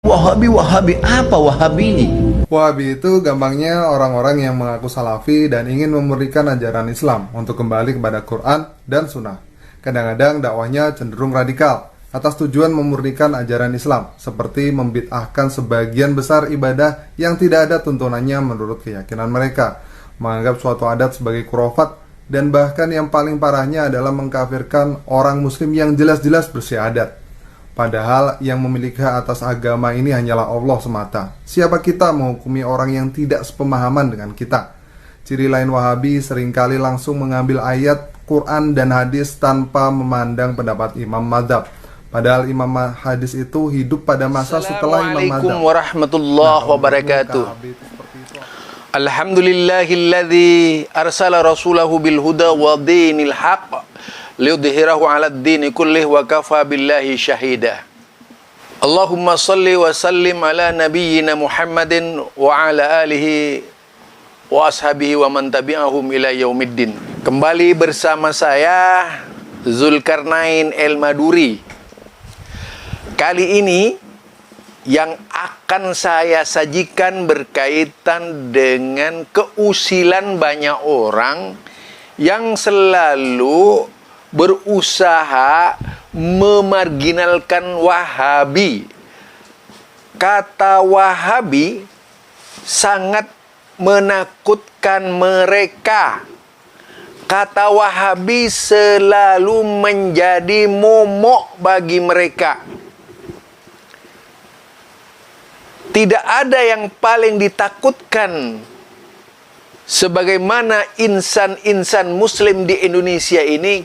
Wahabi apa Wahabi ini? Wahabi itu gampangnya orang-orang yang mengaku salafi dan ingin memurnikan ajaran Islam untuk kembali kepada Quran dan Sunnah. Kadang-kadang dakwahnya cenderung radikal atas tujuan memurnikan ajaran Islam, seperti membid'ahkan sebagian besar ibadah yang tidak ada tuntunannya menurut keyakinan mereka, menganggap suatu adat sebagai khurafat, dan bahkan yang paling parahnya adalah mengkafirkan orang muslim yang jelas-jelas bersyahadat. Padahal yang memiliki hak atas agama ini hanyalah Allah semata. Siapa kita menghukumi orang yang tidak sepemahaman dengan kita? Ciri lain Wahabi seringkali langsung mengambil ayat Quran dan hadis tanpa memandang pendapat imam madzhab. Padahal imam hadis itu hidup pada masa setelah imam madzhab. Assalamualaikum warahmatullahi wabarakatuh. Alhamdulillahilladzi arsala rasulahu bil huda wa dinil haqq liudhhirahu 'alad dini kullih wa kafa billahi syahida. Allahumma salli wa sallim ala nabiyyina Muhammadin wa ala alihi wa ashabihi wa man tabi'ahum ila yaumiddin. Kembali bersama saya Zulkarnain El-Maduri. Kali ini yang akan saya sajikan berkaitan dengan keusilan banyak orang yang selalu berusaha memarginalkan Wahabi. Kata Wahabi sangat menakutkan mereka. Kata Wahabi selalu menjadi momok bagi mereka. Tidak ada yang paling ditakutkan sebagaimana insan-insan muslim di Indonesia ini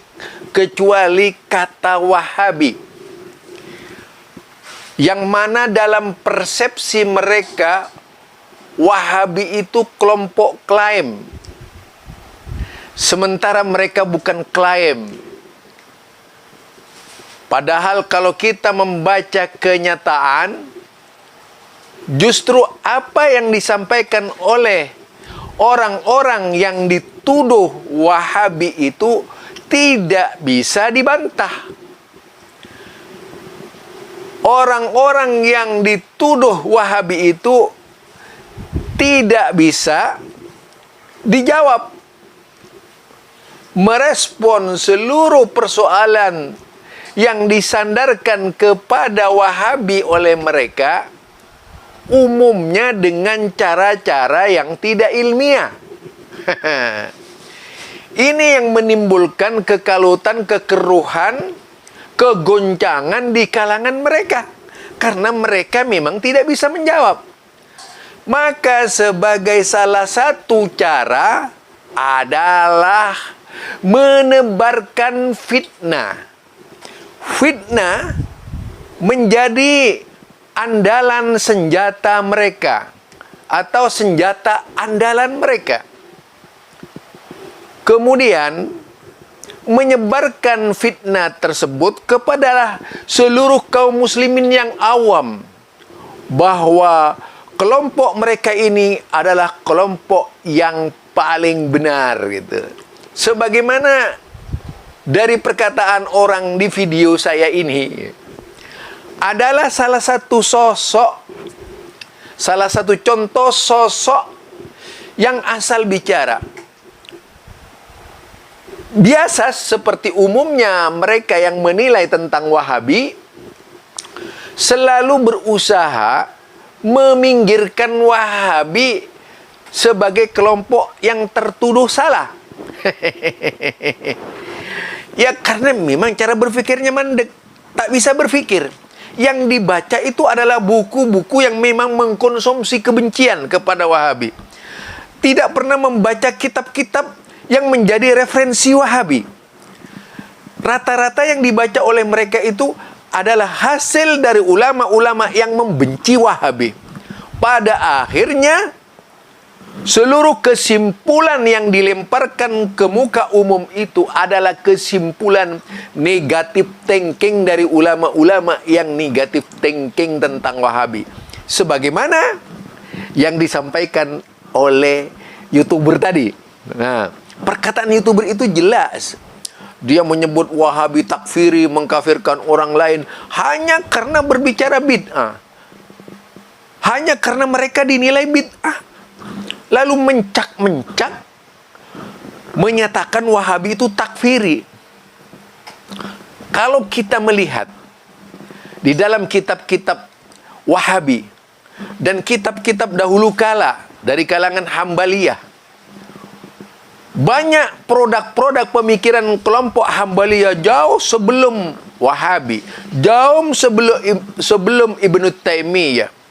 kecuali kata Wahabi, yang mana dalam persepsi mereka Wahabi itu kelompok klaim, sementara mereka bukan klaim. Padahal kalau kita membaca kenyataan, justru apa yang disampaikan oleh orang-orang yang dituduh Wahabi itu tidak bisa dibantah. Orang-orang yang dituduh Wahabi itu tidak bisa dijawab. Merespon seluruh persoalan yang disandarkan kepada Wahabi oleh mereka umumnya dengan cara-cara yang tidak ilmiah. Ini yang menimbulkan kekalutan, kekeruhan, kegoncangan di kalangan mereka, karena mereka memang tidak bisa menjawab. Maka sebagai salah satu cara adalah menebarkan fitnah. Fitnah menjadi andalan senjata mereka atau senjata andalan mereka. Kemudian menyebarkan fitnah tersebut kepada seluruh kaum muslimin yang awam bahwa kelompok mereka ini adalah kelompok yang paling benar gitu. Sebagaimana dari perkataan orang di video saya ini, adalah salah satu contoh sosok yang asal bicara. Biasa seperti umumnya mereka yang menilai tentang Wahabi selalu berusaha meminggirkan Wahabi sebagai kelompok yang tertuduh salah. Ya karena memang cara berpikirnya mandek, tak bisa berpikir. Yang dibaca itu adalah buku-buku yang memang mengkonsumsi kebencian kepada Wahabi. Tidak pernah membaca kitab-kitab yang menjadi referensi Wahabi. Rata-rata yang dibaca oleh mereka itu adalah hasil dari ulama-ulama yang membenci Wahabi. Pada akhirnya, seluruh kesimpulan yang dilemparkan ke muka umum itu adalah kesimpulan negatif thinking dari ulama-ulama yang negatif thinking tentang Wahabi. Sebagaimana yang disampaikan oleh YouTuber tadi. Nah, perkataan YouTuber itu jelas. Dia menyebut Wahabi takfiri, mengkafirkan orang lain hanya karena berbicara bid'ah. hanya karena mereka dinilai bid'ah. Lalu mencak-mencak menyatakan Wahabi itu takfiri. Kalau kita melihat di dalam kitab-kitab Wahabi dan kitab-kitab dahulu kala dari kalangan Hambaliyah, banyak produk-produk pemikiran kelompok Hambaliyah jauh sebelum Wahabi, jauh sebelum Ibnu Taimiyah.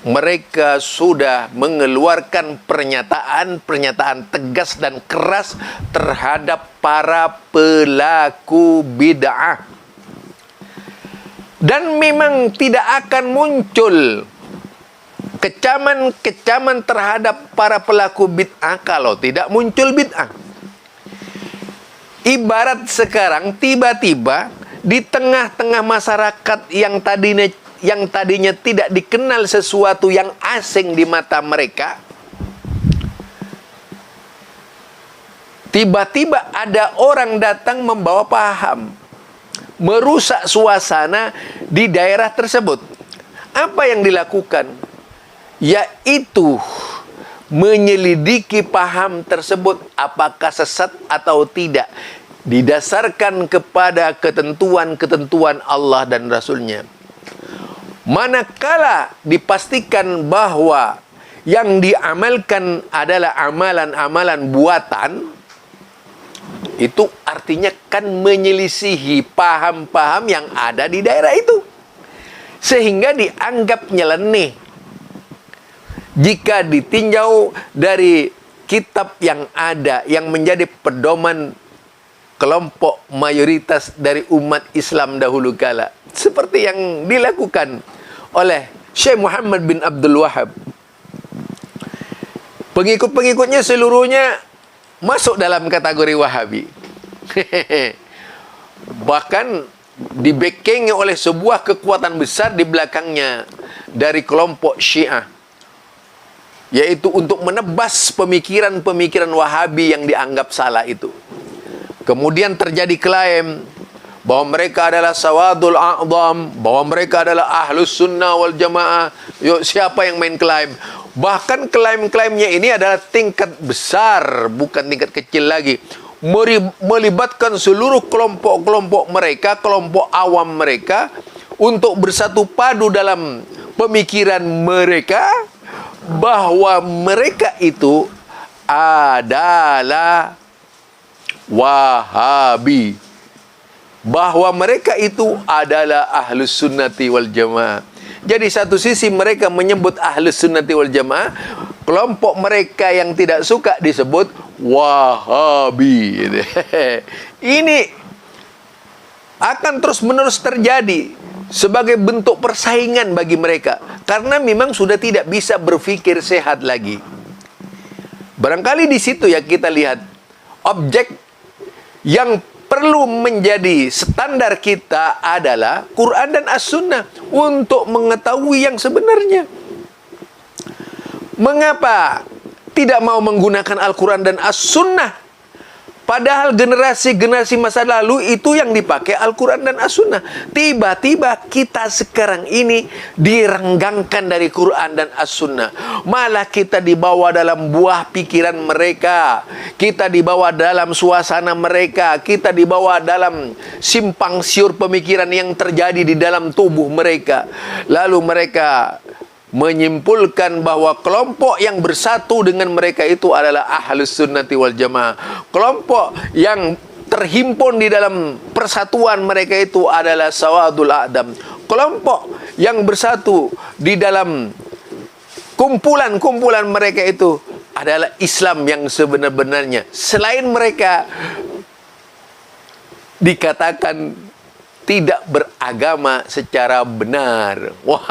Mereka sudah mengeluarkan pernyataan tegas dan keras terhadap para pelaku bid'ah. Dan memang tidak akan muncul kecaman terhadap para pelaku bid'ah kalau tidak muncul bid'ah. Ibarat sekarang tiba-tiba di tengah-tengah masyarakat yang tadinya tidak dikenal sesuatu yang asing di mata mereka, tiba-tiba ada orang datang membawa paham, merusak suasana di daerah tersebut. Apa yang dilakukan? Yaitu menyelidiki paham tersebut apakah sesat atau tidak, didasarkan kepada ketentuan-ketentuan Allah dan Rasul-Nya. Manakala dipastikan bahwa yang diamalkan adalah amalan-amalan buatan, itu artinya kan menyelisihi paham-paham yang ada di daerah itu, sehingga dianggap nyeleneh jika ditinjau dari kitab yang ada yang menjadi pedoman kelompok mayoritas dari umat Islam dahulu kala, seperti yang dilakukan oleh Syekh Muhammad bin Abdul Wahab. Pengikut-pengikutnya seluruhnya masuk dalam kategori Wahabi. Bahkan dibackingi oleh sebuah kekuatan besar di belakangnya dari kelompok Syiah, yaitu untuk menebas pemikiran-pemikiran Wahabi yang dianggap salah itu. Kemudian terjadi klaim bahwa mereka adalah sawadul a'zam, bahwa mereka adalah ahlus sunnah wal jamaah. Yuk, siapa yang main klaim? Bahkan klaim-klaimnya ini adalah tingkat besar, bukan tingkat kecil lagi. Melibatkan seluruh kelompok-kelompok mereka, kelompok awam mereka, untuk bersatu padu dalam pemikiran mereka bahwa mereka itu adalah Wahabi, bahwa mereka itu adalah ahlus sunnati wal jamaah. Jadi satu sisi mereka menyebut ahlus sunnati wal jamaah, kelompok mereka yang tidak suka disebut Wahabi. Ini akan terus-menerus terjadi sebagai bentuk persaingan bagi mereka, karena memang sudah tidak bisa berpikir sehat lagi. Barangkali di situ ya kita lihat objek yang perlu menjadi standar kita adalah Quran dan As-Sunnah untuk mengetahui yang sebenarnya. Mengapa tidak mau menggunakan Al-Quran dan As-Sunnah? Padahal generasi-generasi masa lalu itu yang dipakai Al-Quran dan As-Sunnah. Tiba-tiba kita sekarang ini direnggangkan dari Quran dan As-Sunnah. Malah kita dibawa dalam buah pikiran mereka, kita dibawa dalam suasana mereka, kita dibawa dalam simpang siur pemikiran yang terjadi di dalam tubuh mereka. Lalu mereka menyimpulkan bahwa kelompok yang bersatu dengan mereka itu adalah ahlus sunnati wal jamaah. Kelompok yang terhimpun di dalam persatuan mereka itu adalah sawadul a'dam. Kelompok yang bersatu di dalam kumpulan-kumpulan mereka itu adalah Islam yang sebenar-benarnya. Selain mereka dikatakan tidak beragama secara benar. Wah,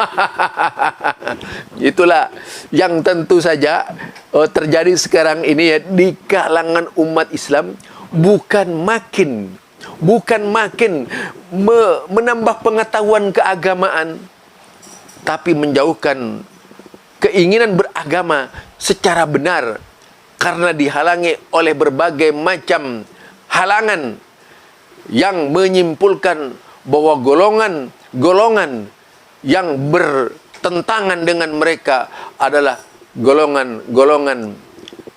itulah yang tentu saja terjadi sekarang ini ya di kalangan umat Islam. Bukan makin menambah pengetahuan keagamaan, tapi menjauhkan keinginan beragama secara benar karena dihalangi oleh berbagai macam halangan yang menyimpulkan bahwa golongan yang bertentangan dengan mereka adalah golongan-golongan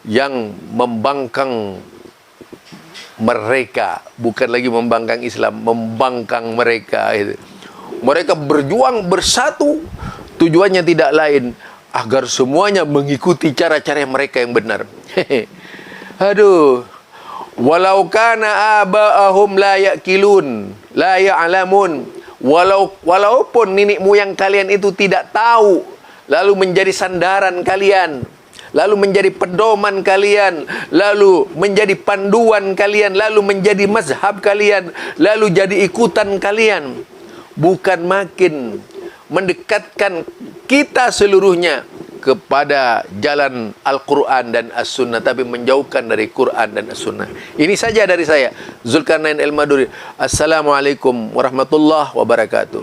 yang membangkang mereka, bukan lagi membangkang Islam, membangkang mereka itu. Mereka berjuang bersatu, tujuannya tidak lain agar semuanya mengikuti cara-cara mereka yang benar. Aduh, walau kana aba'ahum la ya'kilun la ya'lamun, walaupun nenek moyang kalian itu tidak tahu, lalu menjadi sandaran kalian, lalu menjadi pedoman kalian, lalu menjadi panduan kalian, lalu menjadi mazhab kalian, lalu jadi ikutan kalian, bukan makin mendekatkan kita seluruhnya kepada jalan Al-Quran dan As-Sunnah, tapi menjauhkan dari Quran dan As-Sunnah. Ini saja dari saya, Zulkarnain Al-Maduri. Assalamualaikum warahmatullahi wabarakatuh.